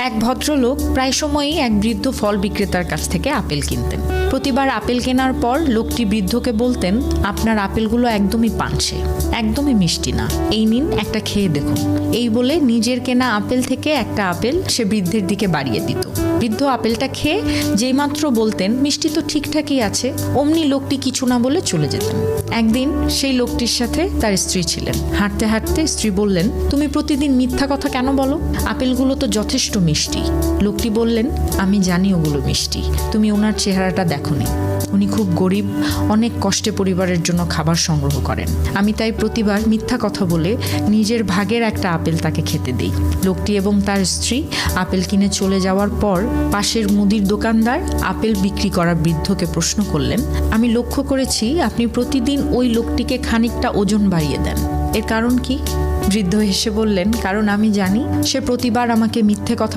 এক ভদ্রলোক প্রায় সময়ই এক বৃদ্ধ ফল বিক্রেতার কাছ থেকে আপেল কিনতেন। প্রতিবার আপেল কেনার পর লোকটি বৃদ্ধকে বলতেন, আপনার আপেলগুলো একদমই পানছে, একদমই মিষ্টি না, এই নিন একটা খেয়ে দেখুন। এই বলে নিজের কেনা আপেল থেকে একটা আপেল সে বৃদ্ধের দিকে বাড়িয়ে দিত। বৃদ্ধ আপেলটা খেয়ে যেইমাত্র বলতেন মিষ্টি তো ঠিকঠাকই আছে, অমনি লোকটি কিছু না বলে চলে যেতেন। একদিন সেই লোকটির সাথে তার স্ত্রী ছিলেন। হাঁটতে হাঁটতে স্ত্রী বললেন, তুমি প্রতিদিন মিথ্যা কথা কেন বলো? আপেলগুলো তো যথেষ্ট মিষ্টি। লোকটি বললেন, আমি জানি ওগুলো মিষ্টি, তুমি ওনার চেহারাটা দেখোনি। উনি খুব গরিব, অনেক কষ্টে পরিবারের জন্য খাবার সংগ্রহ করেন। আমি তাই প্রতিবার মিথ্যা কথা বলে নিজের ভাগের একটা আপেল তাকে খেতে দিই। লোকটি এবং তার স্ত্রী আপেল কিনে চলে যাওয়ার পর পাশের মুদির দোকানদার আপেল বিক্রি করা বৃদ্ধকে প্রশ্ন করলেন, আমি লক্ষ্য করেছি আপনি প্রতিদিন ওই লোকটিকে খানিকটা ওজন বাড়িয়ে দেন, এর কারণ কি? বৃদ্ধ হেসে বললেন, কারণ আমি জানি সে প্রতিবার আমাকে মিথ্যে কথা